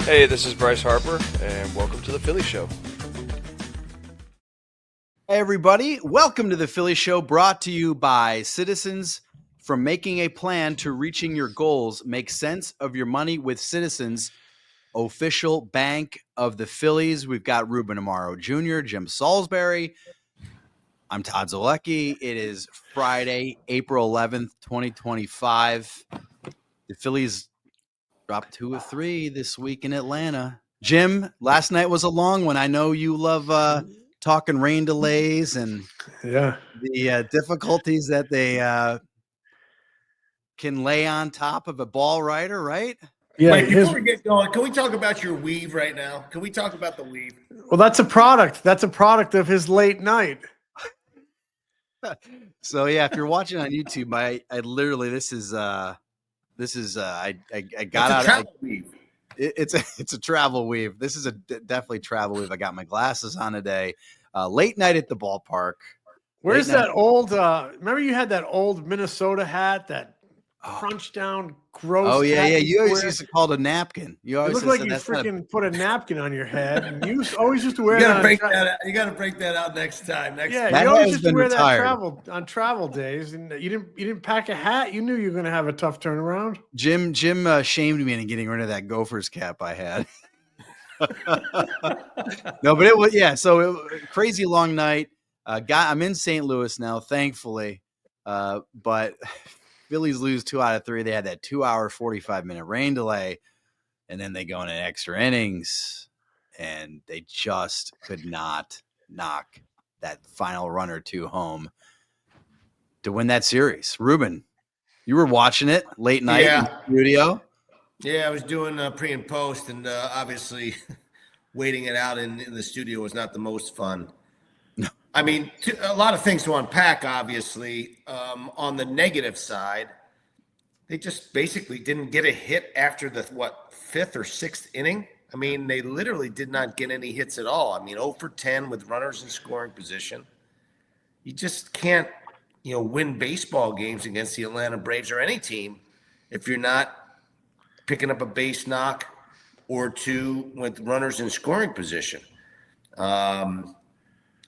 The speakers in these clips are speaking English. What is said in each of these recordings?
Hey, this is Bryce Harper, and welcome to the Philly Show. Hey, everybody. Welcome to the Philly Show, brought to you by Citizens. From making a plan to reaching your goals, make sense of your money with Citizens, official bank of the Phillies. We've got Ruben Amaro Jr., Jim Salisbury. I'm Todd Zolecki. It is Friday, April 11th, 2025. The Phillies dropped 2 of 3 this week in Atlanta. Jim, last night was a long one. I know you love talking rain delays and the difficulties that they can lay on top of a ball rider, right? Yeah. Wait, before we get going, can we talk about your weave right now? Can we talk about the weave? Well, that's a product. That's a product of his late night. So yeah, if you're watching on YouTube, I literally I got out. Travel weave. It's a travel weave. This is definitely travel weave. I got my glasses on today. Late night at the ballpark. Where's that old? Remember you had that old Minnesota hat, that crunch down gross. Oh yeah, hat yeah. You always used to call it a napkin. You always look like you freaking put a napkin on your head. And you always used to wear. You gotta break that out next time. You always used to wear that on travel days, and you didn't pack a hat. You knew you were going to have a tough turnaround. Jim shamed me into getting rid of that Gophers cap I had. No, but it was crazy long night. I'm in St. Louis now, thankfully. But Phillies lose 2 out of 3. They had that 2-hour, 45-minute rain delay, and then they go in extra innings, and they just could not knock that final run or two home to win that series. Ruben, you were watching it late night in the studio. Yeah, I was doing pre and post, and obviously waiting it out in the studio was not the most fun. No. I mean, a lot of things to unpack, obviously. On the negative side, they just basically didn't get a hit after the, 5th or 6th inning? I mean, they literally did not get any hits at all. I mean, 0 for 10 with runners in scoring position. You just can't, win baseball games against the Atlanta Braves or any team if you're not picking up a base knock or two with runners in scoring position.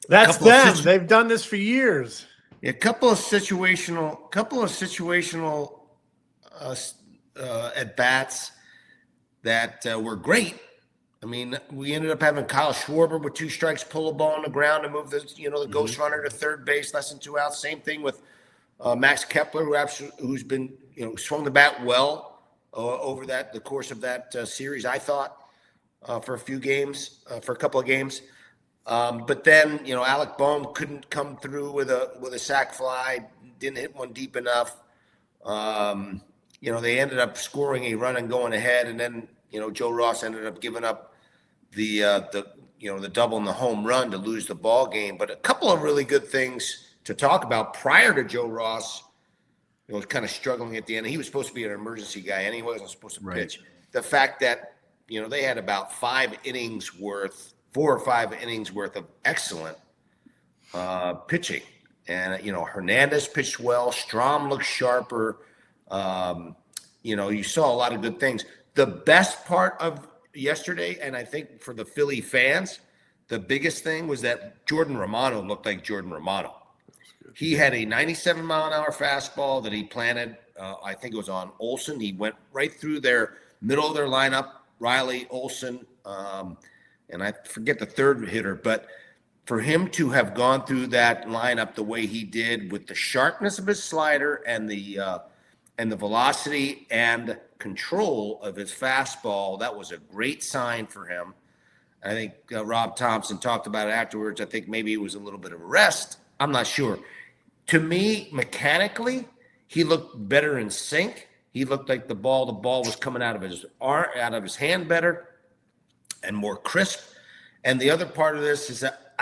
That's them. They've done this for years. A couple of situational at bats that were great. I mean, we ended up having Kyle Schwarber with 2 strikes, pull a ball on the ground and move the ghost runner to third base, less than 2 outs. Same thing with Max Kepler, who's been swung the bat well over the course of that series. I thought for a couple of games. But then, Alec Bohm couldn't come through with a sac fly, didn't hit one deep enough. They ended up scoring a run and going ahead, and then, Joe Ross ended up giving up the double and the home run to lose the ball game. But a couple of really good things to talk about prior to Joe Ross, was kind of struggling at the end. He was supposed to be an emergency guy, and he wasn't supposed to pitch. The fact that, they had about 4 or 5 innings worth of excellent pitching. And, Hernandez pitched well. Strahm looked sharper. You saw a lot of good things. The best part of yesterday, and I think for the Philly fans, the biggest thing was that Jordan Romano looked like Jordan Romano. He had a 97-mile-an-hour fastball that he planted. I think it was on Olsen. He went right through their middle of their lineup, Riley, Olsen, and I forget the third hitter, but for him to have gone through that lineup the way he did with the sharpness of his slider and the velocity and control of his fastball, that was a great sign for him. I think Rob Thompson talked about it afterwards. I think maybe it was a little bit of a rest. I'm not sure. To me, mechanically, he looked better in sync. He looked like the ball was coming out of his hand better and more crisp. And the other part of this is that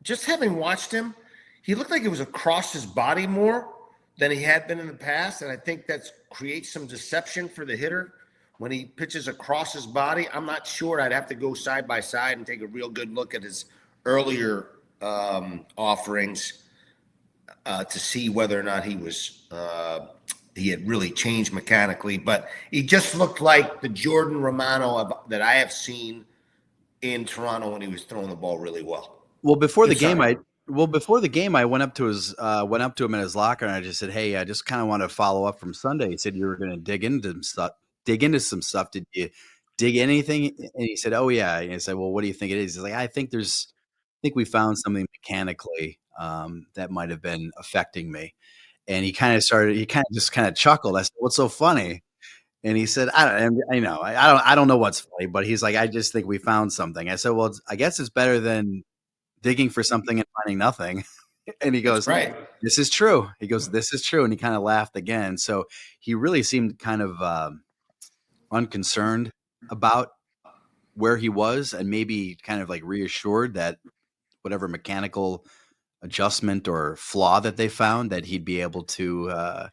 just having watched him, he looked like it was across his body more than he had been in the past. And I think that creates some deception for the hitter when he pitches across his body. I'm not sure. I'd have to go side by side and take a real good look at his earlier offerings to see whether or not he he had really changed mechanically, but he just looked like the Jordan Romano that I have seen in Toronto when he was throwing the ball really well. Well, before the game, I went up to him in his locker, and I just said, "Hey, I just kind of want to follow up from Sunday." He said you were going to dig into some stuff. Did you dig anything? And he said, "Oh yeah." And I said, "Well, what do you think it is?" He's like, "I think we found something mechanically that might have been affecting me." And he kind of just chuckled. I said, "What's so funny?" And he said, I don't know what's funny, but he's like, "I just think we found something." I said, "Well, I guess it's better than digging for something and finding nothing." And he goes, right. "This is true." He goes, "This is true." And he kind of laughed again. So he really seemed kind of unconcerned about where he was, and maybe kind of like reassured that whatever mechanical adjustment or flaw that they found, that he'd be able to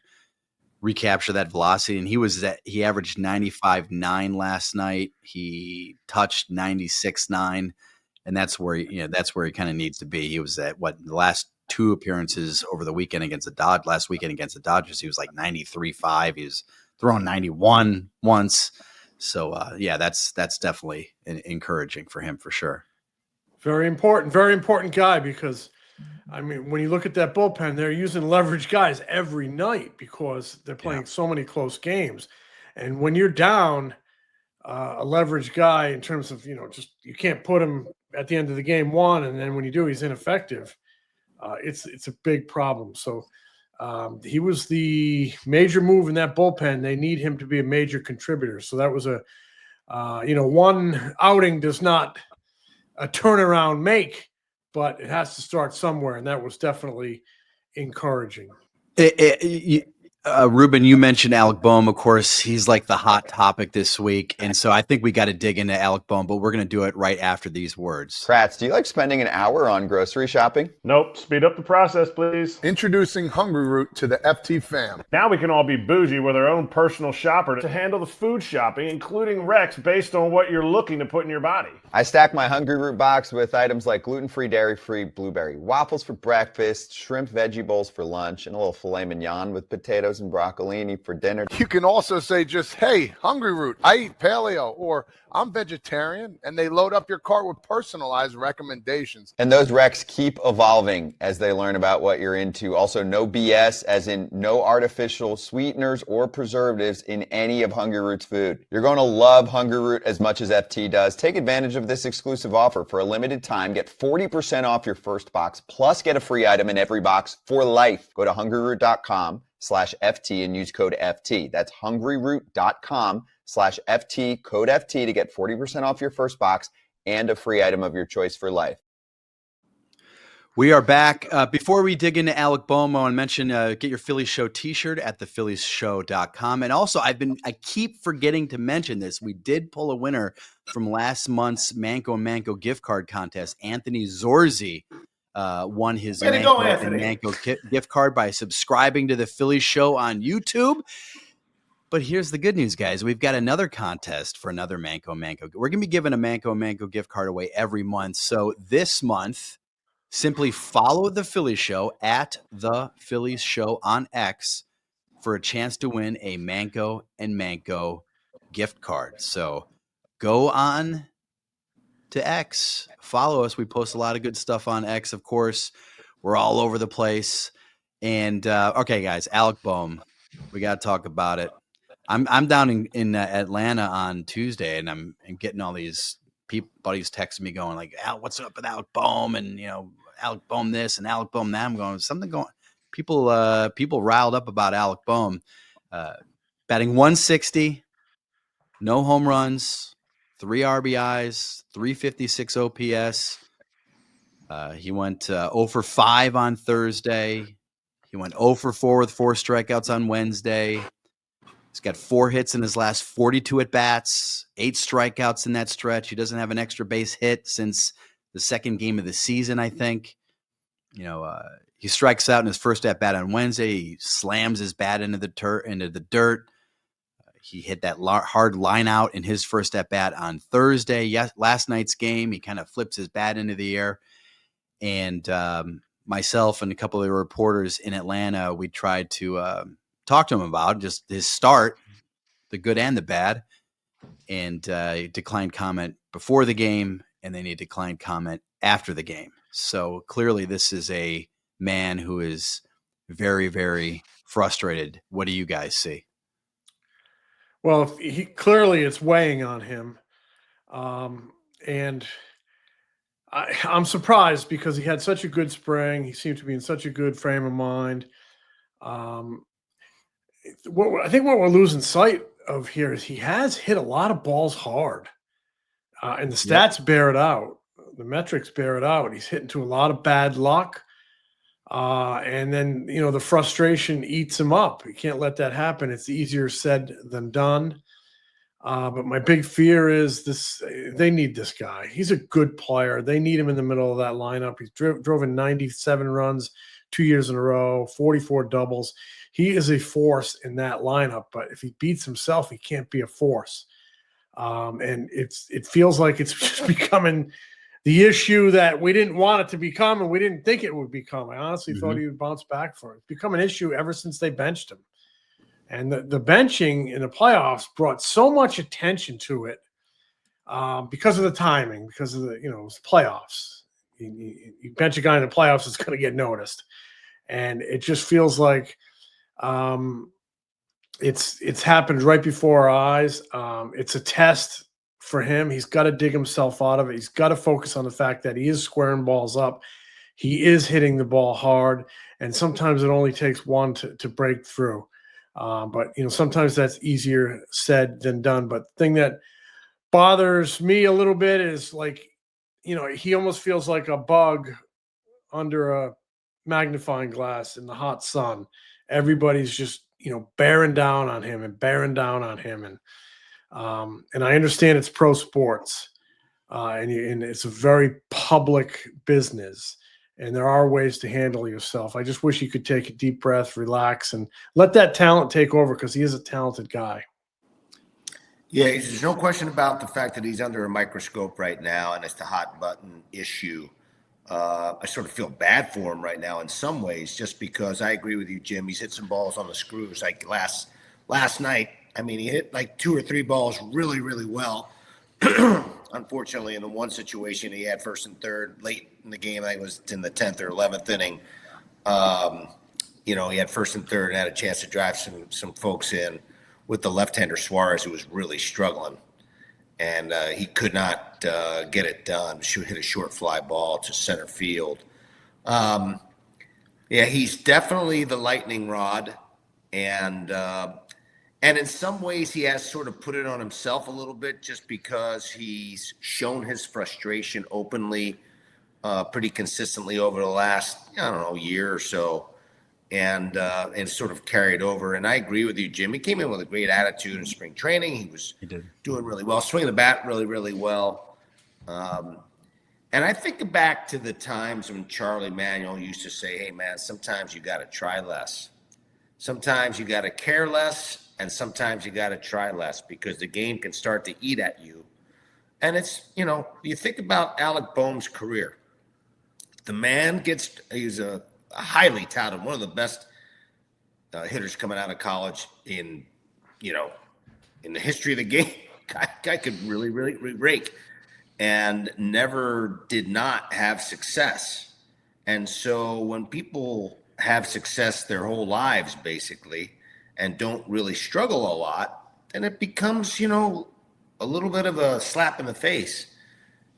recapture that velocity. And he averaged 95.9 last night. He touched 96.9. And that's where he kind of needs to be. He was at the last two appearances over the weekend against last weekend against the Dodgers. He was like 93.5. He was throwing 91 once. So that's definitely encouraging for him for sure. Very important guy, because I mean, when you look at that bullpen, they're using leverage guys every night because they're playing so many close games. And when you're down a leverage guy in terms of, you can't put him at the end of the game one, and then when you do, he's ineffective. It's a big problem. So he was the major move in that bullpen. They need him to be a major contributor. So that was one outing does not a turnaround make, but it has to start somewhere, and that was definitely encouraging. Ruben, you mentioned Alec Bohm. Of course, he's like the hot topic this week, and so I think we got to dig into Alec Bohm, but we're going to do it right after these words. Kratz, do you like spending an hour on grocery shopping? Nope. Speed up the process, please. Introducing Hungry Root to the FT fam. Now we can all be bougie with our own personal shopper to handle the food shopping, including Rex, based on what you're looking to put in your body. I stack my Hungry Root box with items like gluten-free, dairy-free blueberry waffles for breakfast, shrimp veggie bowls for lunch, and a little filet mignon with potatoes and broccolini for dinner. You can also say just, "Hey, Hungry Root, I eat paleo," or "I'm vegetarian," and they load up your cart with personalized recommendations. And those recs keep evolving as they learn about what you're into. Also, no BS, as in no artificial sweeteners or preservatives in any of Hungry Root's food. You're going to love Hungry Root as much as FT does. Take advantage of this exclusive offer. For a limited time, get 40% off your first box, plus get a free item in every box for life. Go to hungryroot.com/FT and use code FT. That's hungryroot.com/FT, code FT to get 40% off your first box and a free item of your choice for life. We are back. Before we dig into Alec Bohm, I want to mention, get your Phillies Show t-shirt at thephilliesshow.com. And also, I keep forgetting to mention this. We did pull a winner from last month's Manco & Manco gift card contest. Anthony Zorzi won his Manco gift card by subscribing to the Phillies Show on YouTube. But here's the good news, guys. We've got another contest for another Manco & Manco. We're going to be giving a Manco & Manco gift card away every month. So this month, simply follow the Phillies Show at the Phillies Show on X for a chance to win a Manco & Manco gift card. So go on to X, follow us. We post a lot of good stuff on X, of course. We're all over the place. And okay, guys, Alec Bohm, we got to talk about it. I'm down in Atlanta on Tuesday, and I'm getting all these buddies texting me going like, "Al, what's up with Alec Bohm?" And Alec Bohm this and Alec Bohm that. I'm going, something going. People riled up about Alec Bohm, batting 160, no home runs, 3 RBIs, 356 OPS. He went 0 for 5 on Thursday. He went 0 for 4 with 4 strikeouts on Wednesday. He's got 4 hits in his last 42 at-bats, 8 strikeouts in that stretch. He doesn't have an extra base hit since the second game of the season, I think. He strikes out in his first at-bat on Wednesday. He slams his bat into the dirt. He hit that hard line out in his first at-bat on Thursday. Last night's game, he kind of flips his bat into the air. And myself and a couple of the reporters in Atlanta, we tried to talk to him about, just his start, the good and the bad. And he declined comment before the game, and then he declined comment after the game. So clearly this is a man who is very, very frustrated. What do you guys see? Well, clearly it's weighing on him. And I'm surprised because he had such a good spring. He seemed to be in such a good frame of mind. I think what we're losing sight of here is he has hit a lot of balls hard, and the stats bear it out. The metrics bear it out. He's hitting to a lot of bad luck, and then the frustration eats him up. You can't let that happen. It's easier said than done. But my big fear is they need this guy. He's a good player. They need him in the middle of that lineup. He's drove in 97 runs 2 years in a row, 44 doubles. He is a force in that lineup, but if he beats himself, he can't be a force. And it feels like it's just becoming the issue that we didn't want it to become, and we didn't think it would become. I honestly thought he would bounce back for it. It's become an issue ever since they benched him. And the benching in the playoffs brought so much attention to it because of the timing, because of it was playoffs. You bench a guy in the playoffs, it's going to get noticed. And it just feels like it's happened right before our eyes. It's a test for him. He's got to dig himself out of it. He's got to focus on the fact that he is squaring balls up. He is hitting the ball hard, and sometimes it only takes one to break through. But sometimes that's easier said than done. But the thing that bothers me a little bit is he almost feels like a bug under a magnifying glass in the hot sun. Everybody's just bearing down on him. And I understand it's pro sports, and it's a very public business. And there are ways to handle yourself. I just wish you could take a deep breath, relax, and let that talent take over, because he is a talented guy. Yeah, there's no question about the fact that he's under a microscope right now, and it's the hot button issue. I sort of feel bad for him right now in some ways, just because I agree with you, Jim. He's hit some balls on the screws. Like last night, I mean, he hit like 2 or 3 balls really, really well. Unfortunately, in the one situation, he had first and third late in the game. I think it was in the 10th or 11th inning. He had first and third and had a chance to drive some folks in with the left-hander Suarez, who was really struggling. And he could not get it done. Hit a short fly ball to center field. He's definitely the lightning rod. And in some ways, he has sort of put it on himself a little bit, just because he's shown his frustration openly pretty consistently over the last, year or so, and sort of carried over. And I agree with you, Jim. He came in with a great attitude in spring training. He did doing really well, swinging the bat really, really well. And I think back to the times when Charlie Manuel used to say, hey, man, sometimes you got to try less. Sometimes you got to care less. And sometimes you got to try less, because the game can start to eat at you. And it's, you think about Alec Bohm's career. The man he's a highly touted, one of the best hitters coming out of college in the history of the game. Guy could really, really rake, and never did not have success. And so when people have success their whole lives, basically, and don't really struggle a lot, then it becomes, a little bit of a slap in the face.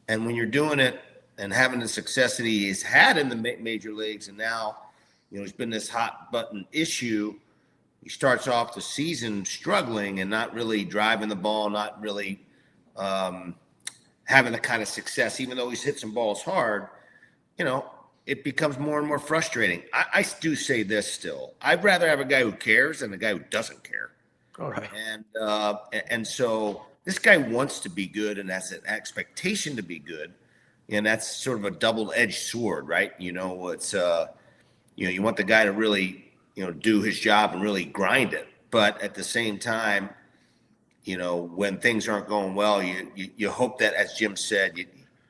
And when you're doing it and having the success that he has had in the major leagues, and now, it's been this hot button issue, he starts off the season struggling and not really driving the ball, not really having the kind of success, even though he's hit some balls hard, it becomes more and more frustrating. I do say this still. I'd rather have a guy who cares than a guy who doesn't care. All right. And so this guy wants to be good, and has an expectation to be good. And that's sort of a double-edged sword, right? It's you want the guy to really, do his job and really grind it. But at the same time, when things aren't going well, you hope that, as Jim said,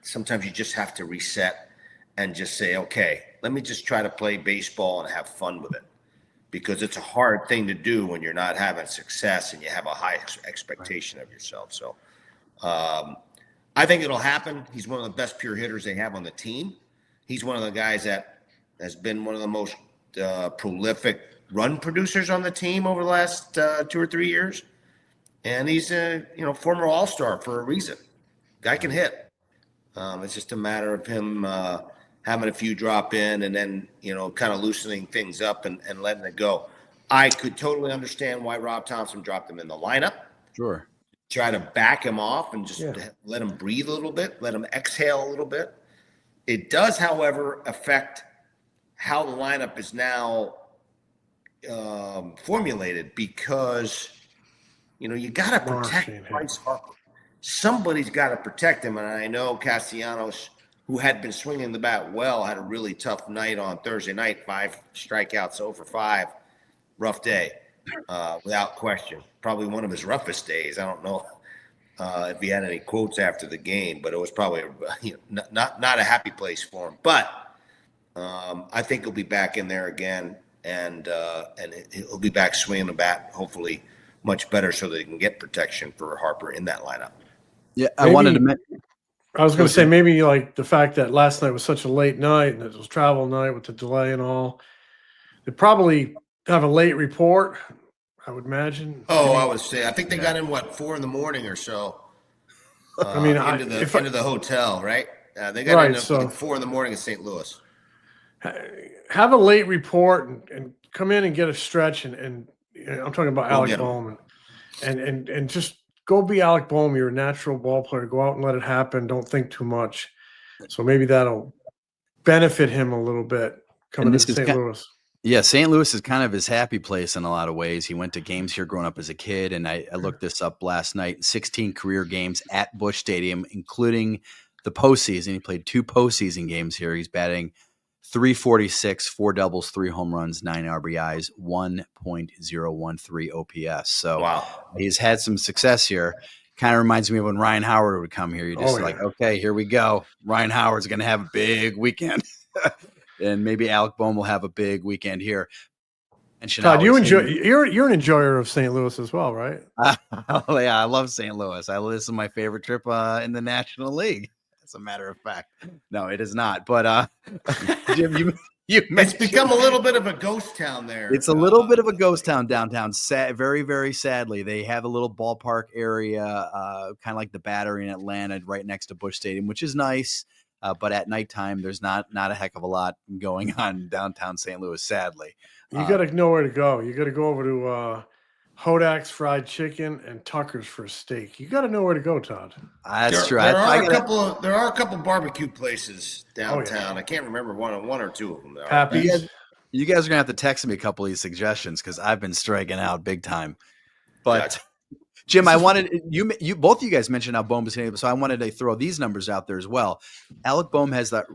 sometimes you just have to reset and just say, okay, let me just try to play baseball and have fun with it. because it's a hard thing to do when you're not having success and you have a high expectation of yourself. So I think it'll happen. He's one of the best pure hitters they have on the team. He's one of the guys that has been one of the most prolific run producers on the team over the last 2 or 3 years. And he's a former All-Star for a reason. Guy can hit. It's just a matter of him having a few drop in and then, kind of loosening things up and letting it go. I could totally understand why Rob Thompson dropped him in the lineup. Sure. Try to back him off and just let him breathe a little bit, let him exhale a little bit. It does, however, affect how the lineup is now formulated because, you got to protect Bryce Harper. Somebody's got to protect him. And I know Castellanos, who had been swinging the bat well, had a really tough night on Thursday night, 5 strikeouts over 5. Rough day, without question. Probably one of his roughest days. I don't know if he had any quotes after the game, but it was probably not a happy place for him. But I think he'll be back in there again, and he'll be back swinging the bat, hopefully much better, so that he can get protection for Harper in that lineup. Yeah, I wanted to mention. I was going to say maybe like the fact that last night was such a late night and it was travel night with the delay and all. They probably have a late report, I would imagine. Oh, I would say. I think they got in 4 in the morning or so. Into the hotel, right? They got in at 4 in the morning in St. Louis. Have a late report and come in and get a stretch and I'm talking about Alec Bohm and just go be Alec Bohm. You're a natural ball player. Go out and let it happen. Don't think too much. So maybe that'll benefit him a little bit coming to St. Louis. Yeah, St. Louis is kind of his happy place in a lot of ways. He went to games here growing up as a kid, and I looked this up last night. 16 career games at Busch Stadium, including the postseason. He played 2 postseason games here. He's batting .346, 4 doubles, 3 home runs, 9 RBIs, 1.013 OPS. So wow, he's had some success here. Kind of reminds me of when Ryan Howard would come here. You're just okay, here we go. Ryan Howard's going to have a big weekend. And maybe Alec Bohm will have a big weekend here. And Todd, you're an enjoyer of St. Louis as well, right? Oh, yeah, I love St. Louis. This is my favorite trip in the National League. As a matter of fact, no, it is not. But Jim, it's become a little bit of a ghost town there. It's a little bit of a ghost town downtown. Very, very sadly, they have a little ballpark area, kind of like the Battery in Atlanta, right next to Busch Stadium, which is nice. But at nighttime, there's not a heck of a lot going on downtown St. Louis. Sadly, you got to know where to go. You got to go over to Hodak's Fried Chicken and Tucker's for a steak. You got to know where to go, Todd. That's true. There are a couple barbecue places downtown. I can't remember one or two of them. Pappy's. You guys are gonna have to text me a couple of these suggestions because I've been striking out big time. But Jim, I wanted you both of you guys mentioned how Bohm is hitting, so I wanted to throw these numbers out there as well. Alec Bohm has that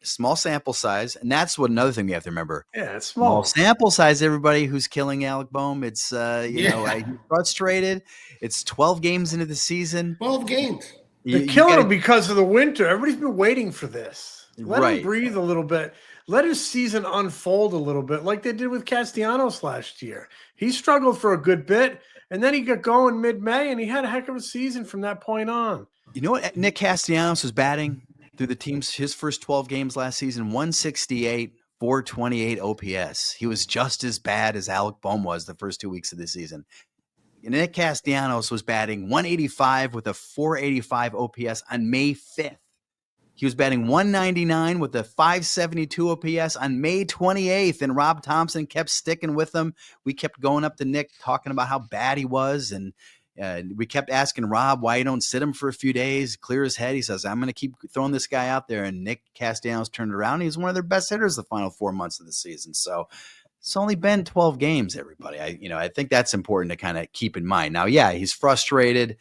small sample size, and that's another thing we have to remember. Yeah, it's small sample size. Everybody who's killing Alec Bohm, it's he's frustrated. It's 12 games into the season. 12 games. They're killing him because of the winter. Everybody's been waiting for this. Let him breathe a little bit. Let his season unfold a little bit, like they did with Castellanos last year. He struggled for a good bit. And then he got going mid-May, and he had a heck of a season from that point on. You know what Nick Castellanos was batting through the team's his first 12 games last season? 168, 428 OPS. He was just as bad as Alec Bohm was the first 2 weeks of the season. And Nick Castellanos was batting 185 with a 485 OPS on May 5th. He was batting 199 with a 572 OPS on May 28th, and Rob Thompson kept sticking with him. We kept going up to Nick talking about how bad he was, and we kept asking Rob why you don't sit him for a few days, clear his head. He says, I'm going to keep throwing this guy out there, and Nick Castellanos turned it around. He's one of their best hitters the final 4 months of the season. So it's only been 12 games, everybody. I think that's important to kind of keep in mind. Now, yeah, he's frustrated.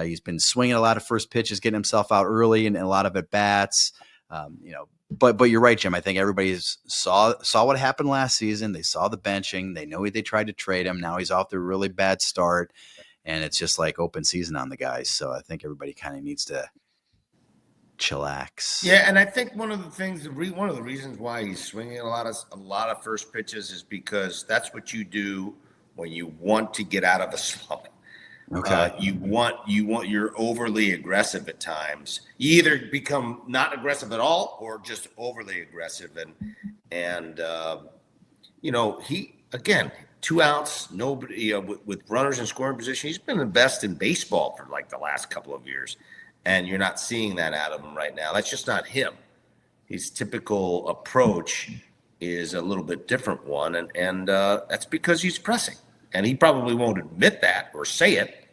He's been swinging a lot of first pitches, getting himself out early and a lot of at-bats. But you're right, Jim. I think everybody saw what happened last season. They saw the benching. They know they tried to trade him. Now he's off to a really bad start, and it's just like open season on the guys. So I think everybody kind of needs to chillax. Yeah, and I think one of the reasons why he's swinging a lot of first pitches is because that's what you do when you want to get out of a slump. Okay. You're overly aggressive at times. You either become not aggressive at all or just overly aggressive, and he again 2 outs, nobody with runners in scoring position. He's been the best in baseball for like the last couple of years, and you're not seeing that out of him right now. That's just not him. His typical approach is a little bit different one, and that's because he's pressing. And he probably won't admit that or say it,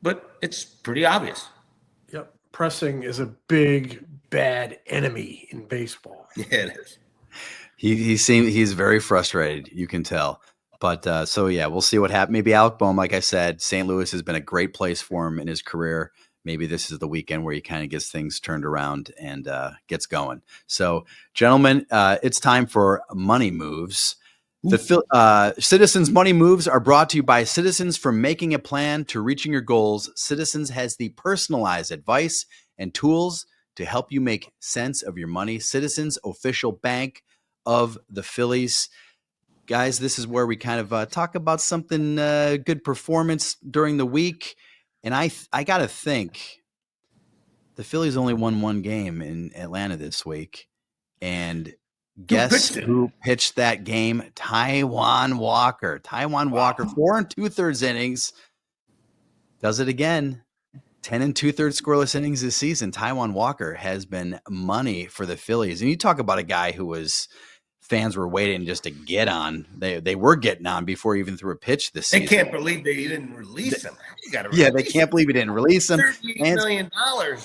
but it's pretty obvious. Yep. Pressing is a big, bad enemy in baseball. Yeah, it is. He's very frustrated. You can tell. But so, yeah, we'll see what happens. Maybe Alec Bohm, like I said, St. Louis has been a great place for him in his career. Maybe this is the weekend where he kind of gets things turned around and gets going. So, gentlemen, it's time for Money Moves. The Citizens Money Moves are brought to you by Citizens. From making a plan to reaching your goals, Citizens has the personalized advice and tools to help you make sense of your money. Citizens, official bank of the Phillies. Guys, this is where we kind of talk about something good performance during the week. And I got to think the Phillies only won one game in Atlanta this week. And guess who pitched that game? Taijuan Walker. Taijuan Walker, 4 2/3 innings. Does it again. 10 2/3 scoreless innings this season. Taijuan Walker has been money for the Phillies. And you talk about a guy who fans were waiting just to get on. They were getting on before he even threw a pitch this season. They can't believe they didn't release him. They can't believe he didn't release him. $38 million.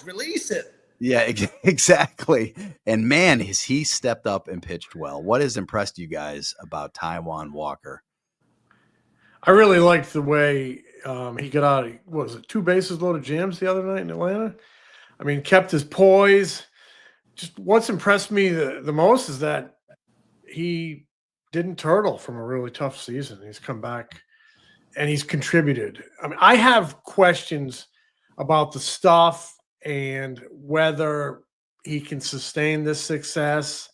Release it. Yeah, exactly. And man, has he stepped up and pitched well. What has impressed you guys about Taijuan Walker? I really liked the way he got out of, 2 bases loaded jams the other night in Atlanta. I mean, kept his poise. Just what's impressed me the most is that he didn't turtle from a really tough season. He's come back and he's contributed. I mean, I have questions about the stuff and whether he can sustain this success.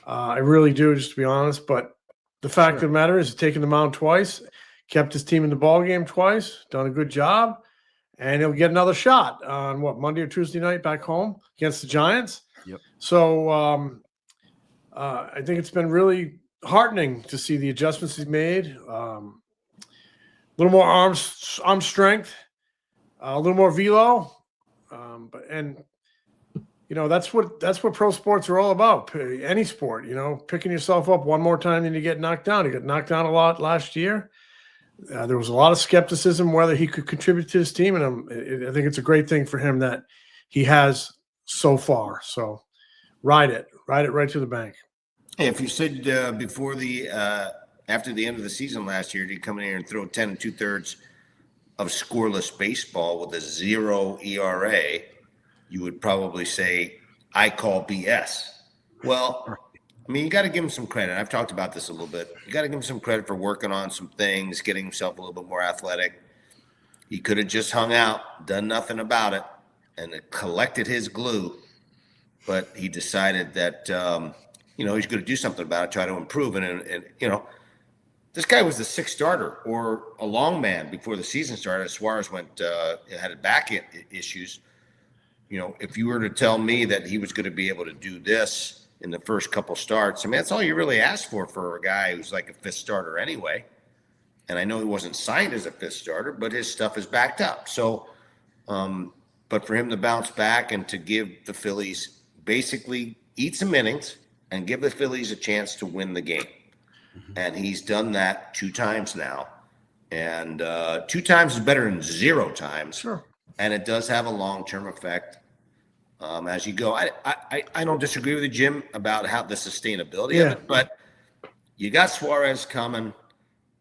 I really do, just to be honest. But the fact of the matter is, he's taken the mound twice, kept his team in the ball game twice, done a good job, and he'll get another shot on Monday or Tuesday night back home against the Giants. Yep. So I think it's been really heartening to see the adjustments he's made. A little more arm strength, a little more velo. That's what pro sports are all about. Any sport, picking yourself up one more time than you get knocked down. He got knocked down a lot last year. There was a lot of skepticism whether he could contribute to his team, and I think it's a great thing for him that he has so far. So ride it right to the bank. Hey, if you said after the end of the season last year, he'd come in here and throw 10 2/3 of scoreless baseball with a 0 ERA, you would probably say, I call BS. Well, I mean, you got to give him some credit. I've talked about this a little bit. You got to give him some credit for working on some things, getting himself a little bit more athletic. He could have just hung out, done nothing about it, and collected his glue. But he decided that, he's going to do something about it, try to improve. And this guy was the 6th starter or a long man before the season started. Suarez had back issues. If you were to tell me that he was going to be able to do this in the first couple starts, I mean, that's all you really asked for a guy who's like a 5th starter anyway. And I know he wasn't signed as a 5th starter, but his stuff is backed up. So, but for him to bounce back and to give the Phillies basically eat some innings and give the Phillies a chance to win the game. And he's done that 2 times now. And 2 times is better than 0 times. Sure. And it does have a long-term effect as you go. I don't disagree with you, Jim, about how the sustainability of it. But you got Suarez coming.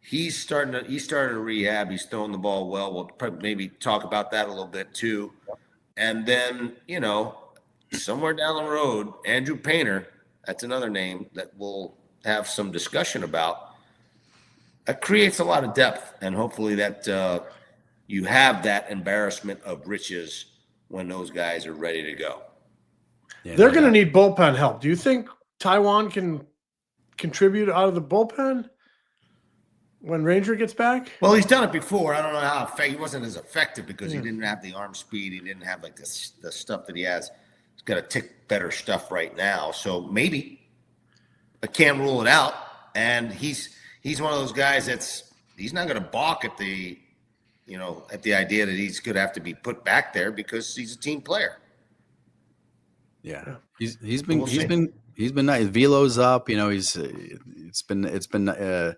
He started a rehab. He's throwing the ball well. We'll probably maybe talk about that a little bit too. And then, somewhere down the road, Andrew Painter, that's another name that we'll have some discussion about. That creates a lot of depth, and hopefully that you have that embarrassment of riches when those guys are ready to go. Yeah, They're no going to doubt. need bullpen help. Do you think Taiwan can contribute out of the bullpen when Ranger gets back? Well, he's done it before. I don't know how he wasn't as effective because he didn't have the arm speed. He didn't have like the stuff that he has. He's got a tick better stuff right now. So maybe, I can't rule it out. And he's one of those guys he's not going to balk at the idea that he's going to have to be put back there because he's a team player. Yeah, he's been nice. Velo's up. It's been a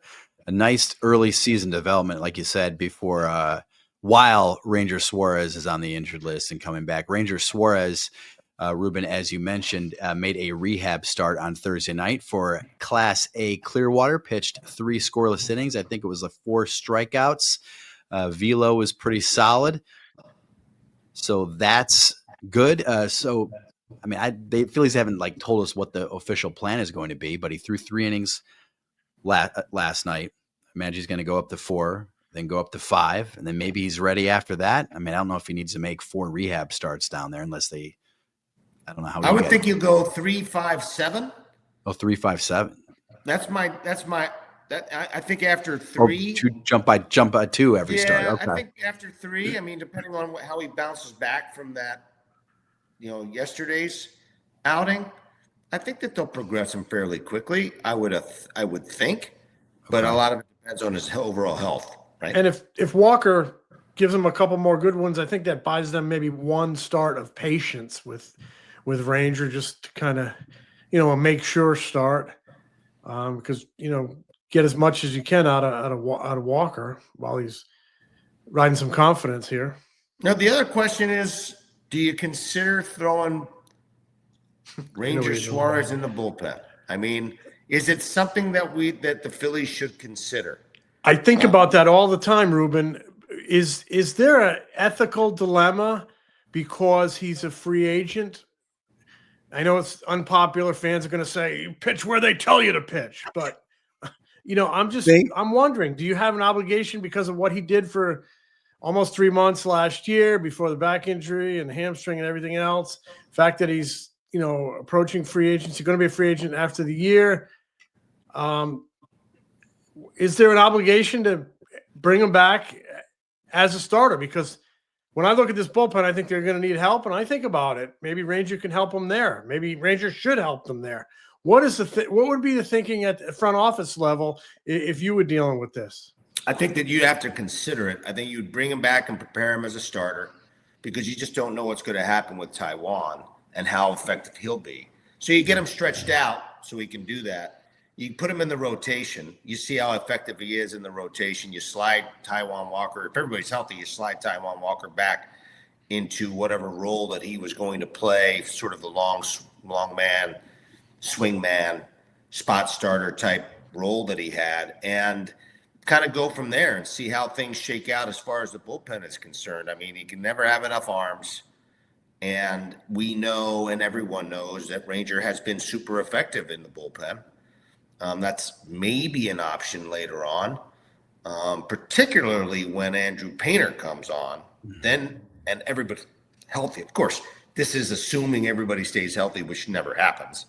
nice early season development, like you said before. While Ranger Suarez is on the injured list and coming back, Ranger Suarez, Ruben, as you mentioned, made a rehab start on Thursday night for Class A Clearwater. Pitched 3 scoreless innings. I think it was 4 strikeouts. Velo was pretty solid, so that's good. The Phillies haven't told us what the official plan is going to be, but he threw 3 innings last night. I imagine he's going to go up to 4, then go up to 5, and then maybe he's ready after that. I don't know if he needs to make 4 rehab starts down there unless they. I don't know how. I would think you go 3-5-7. Oh, 3-5-7. I think after 3, jump by 2 every start. Okay. I think after 3. Depending on how he bounces back from that, yesterday's outing, I think that they'll progress him fairly quickly. I would think, but a lot of it depends on his overall health, right? And if Walker gives them a couple more good ones, I think that buys them maybe one start of patience with Ranger, just to kind of, a make sure start, because get as much as you can out of Walker while he's riding some confidence here. Now the other question is, do you consider throwing Ranger Suarez in the bullpen? Is it something that the Phillies should consider? I think about that all the time, Ruben. Is there an ethical dilemma because he's a free agent? I know it's unpopular. Fans are going to say, pitch where they tell you to pitch. But, I'm wondering, do you have an obligation because of what he did for almost 3 months last year before the back injury and the hamstring and everything else? The fact that he's, approaching free agency, going to be a free agent after the year. Is there an obligation to bring him back as a starter? Because when I look at this bullpen, I think they're going to need help, and I think about it. Maybe Ranger can help them there. Maybe Ranger should help them there. What would be the thinking at the front office level if you were dealing with this? I think that you'd have to consider it. I think you'd bring him back and prepare him as a starter because you just don't know what's going to happen with Taiwan and how effective he'll be. So you get him stretched out so he can do that. You put him in the rotation. You see how effective he is in the rotation. You slide Taiwan Walker. If everybody's healthy, you slide Taiwan Walker back into whatever role that he was going to play, sort of the long man, swing man, spot starter type role that he had, and kind of go from there and see how things shake out as far as the bullpen is concerned. He can never have enough arms. And we know, and everyone knows, that Ranger has been super effective in the bullpen. That's maybe an option later on, particularly when Andrew Painter comes on, then, and everybody's healthy. Of course, this is assuming everybody stays healthy, which never happens.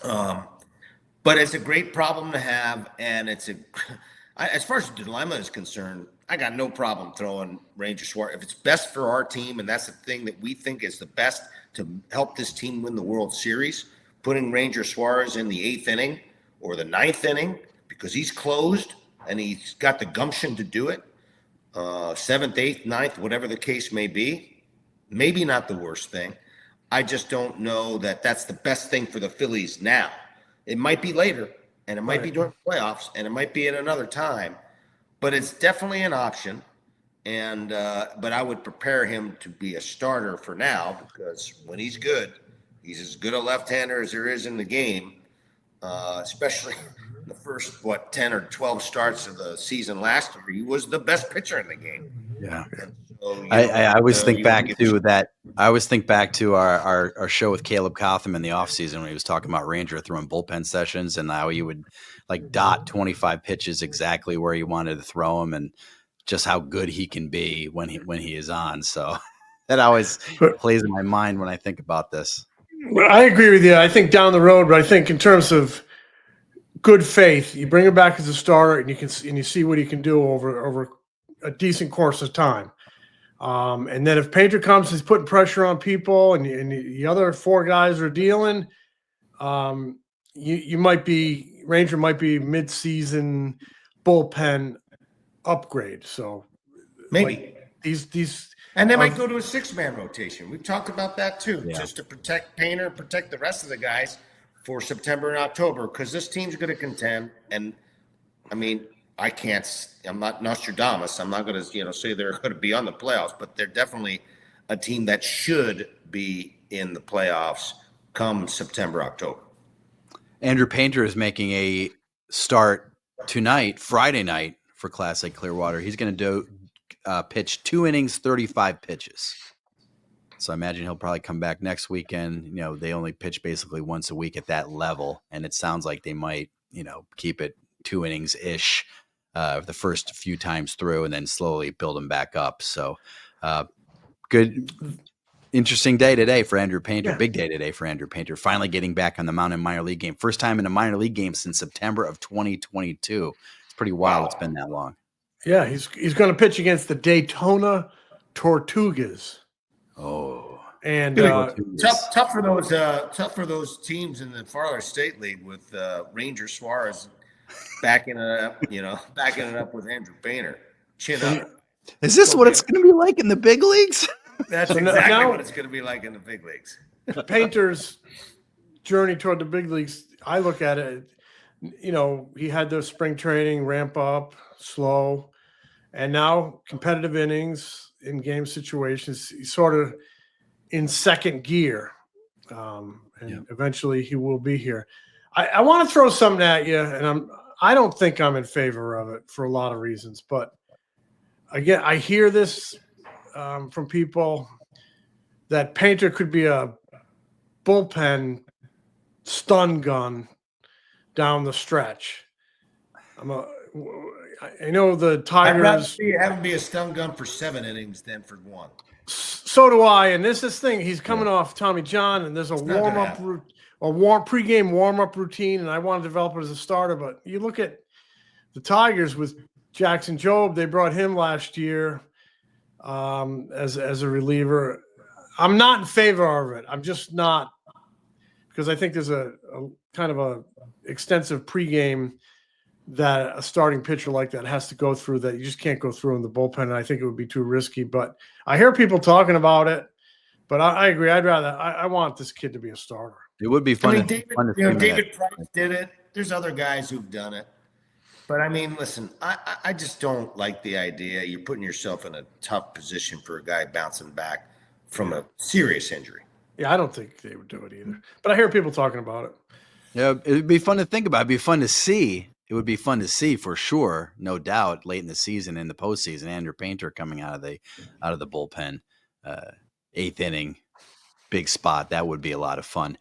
But it's a great problem to have, and as far as the dilemma is concerned, I got no problem throwing Ranger Suarez. If it's best for our team, and that's the thing that we think is the best to help this team win the World Series, putting Ranger Suarez in the 8th inning or the 9th inning because he's closed and he's got the gumption to do it, 7th, 8th, 9th, whatever the case may be, maybe not the worst thing. I just don't know that that's the best thing for the Phillies now. It might be later, and it might be during playoffs, and it might be at another time. But it's definitely an option, and but I would prepare him to be a starter for now because when he's good, he's as good a left-hander as there is in the game, especially in the first, 10 or 12 starts of the season last year. He was the best pitcher in the game. Yeah. So, I always think back to that. I always think back to our show with Caleb Cotham in the offseason when he was talking about Ranger throwing bullpen sessions and how he would dot 25 pitches exactly where he wanted to throw them and just how good he can be when he is on. So That always But- plays in my mind when I think about this. I agree with you. I think down the road, but I think in terms of good faith, you bring him back as a starter, and you see what he can do over a decent course of time. And then if Painter comes, he's putting pressure on people, and the other 4 guys are dealing. Ranger might be mid-season bullpen upgrade. So Maybe. These And they might go to a 6-man rotation. We've talked about that too, Yeah. just to protect Painter, protect the rest of the guys for September and October, because this team's going to contend. And I mean, I'm not Nostradamus. I'm not going to, say they're going to be on the playoffs, but they're definitely a team that should be in the playoffs come September, October. Andrew Painter is making a start tonight, Friday night, for Class A Clearwater. He's going to pitch 2 innings, 35 pitches. So I imagine he'll probably come back next weekend. They only pitch basically once a week at that level, and it sounds like they might, keep it 2 innings-ish the first few times through, and then slowly build them back up. So good. Interesting day today for Andrew Painter. Yeah. Big day today for Andrew Painter. Finally getting back on the mound in minor league game. First time in a minor league game since September of 2022. It's pretty wild. Wow. It's been that long. Yeah, he's going to pitch against the Daytona Tortugas. Oh, and tough for those teams in the Farther State League with Ranger Suarez backing it up with Andrew Painter. Chin up. Is this what it's going to be like in the big leagues? That's exactly what it's going to be like in the big leagues. Painter's journey toward the big leagues, I look at it, he had the spring training, ramp up, slow, and now competitive innings in game situations. He's sort of in second gear, eventually he will be here. I want to throw something at you, and I don't think I'm in favor of it for a lot of reasons, but again, I hear this from people that Painter could be a bullpen stun gun down the stretch. I know the Tigers. I'd rather have him be a stun gun for 7 innings than for 1. So do I. And this thing, he's coming off Tommy John, and there's a pregame warm-up routine, and I want to develop it as a starter. But you look at the Tigers with Jackson Jobe, they brought him last year as a reliever. I'm not in favor of it. I'm just not, because I think there's a kind of a extensive pregame that a starting pitcher like that has to go through that you just can't go through in the bullpen. And I think it would be too risky, but I hear people talking about it, but I agree. I want this kid to be a starter. It would be fun. David Price did it. There's other guys who've done it. But I mean, listen, I just don't like the idea. You're putting yourself in a tough position for a guy bouncing back from a serious injury. Yeah, I don't think they would do it either. But I hear people talking about it. Yeah, it would be fun to think about. It'd be fun to see. It would be fun to see for sure, no doubt. Late in the season, in the postseason, Andrew Painter coming out of the bullpen, 8th inning, big spot. That would be a lot of fun.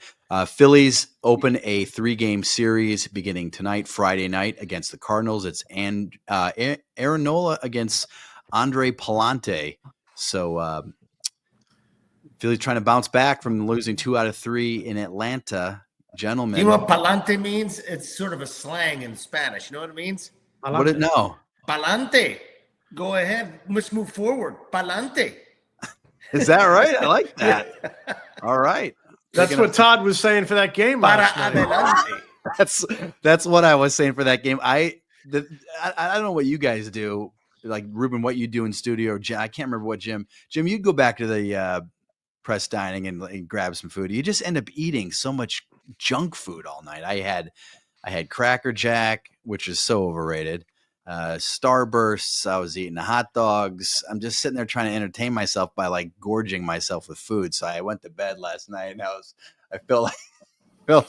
Phillies open a 3-game series beginning tonight, Friday night, against the Cardinals. It's Aaron Nola against Andre Palante. So Phillies trying to bounce back from losing 2 out of 3 in Atlanta. Gentlemen, You know what palante means? It's sort of a slang in Spanish. You know what it means? What did no? Palante. Go ahead. Let's move forward. Palante. Is that right? I like that. All right. That's what Todd was saying for that game last night. Adelante. That's what I was saying for that game. I don't know what you guys do, like Ruben, what you do in studio. I can't remember what Jim, you'd go back to the press dining and grab some food. You just end up eating so much junk food all night. I had Cracker Jack, which is so overrated. Starbursts. I was eating hot dogs. I'm just sitting there trying to entertain myself by like gorging myself with food. So I went to bed last night and I felt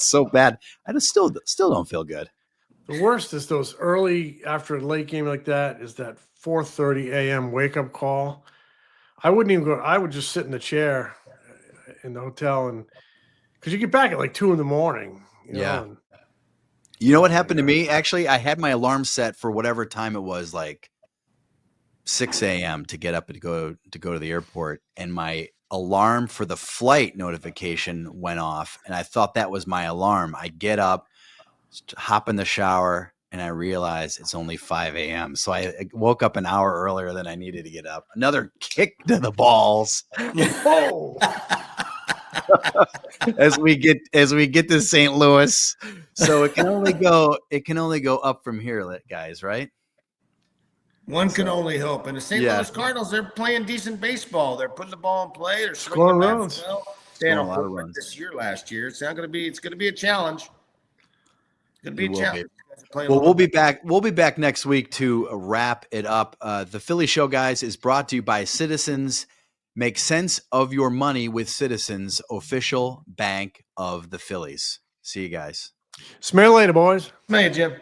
so bad. I just still don't feel good. The worst is those early after a late game like that is that 4:30 a.m. wake up call. I wouldn't even go. I would just sit in the chair in the hotel, and because you get back at like 2 a.m. You know what happened to me? Actually, I had my alarm set for whatever time it was, like 6 a.m. to get up and go to the airport, and my alarm for the flight notification went off, and I thought that was my alarm. I get up, hop in the shower, and I realize it's only 5 a.m. So I woke up an hour earlier than I needed to get up. Another kick to the balls. Oh, as we get to St. Louis. So it can only go up from here, guys, right? One can only hope. And the St. Yeah. Louis Cardinals, they're playing decent baseball. They're putting the ball in play. They're Scoring swinging the bat runs. well. Staying Scoring on a lot of home run runs. this year, last year. It's going to be a challenge. It's going to be It a will challenge. be. You guys are playing Well, well. we'll be back. We'll be back next week to wrap it up. The Philly Show, guys, is brought to you by Citizens. Make sense of your money with Citizens, official bank of the Phillies. See you guys. smell you later, boys. Man, Jim.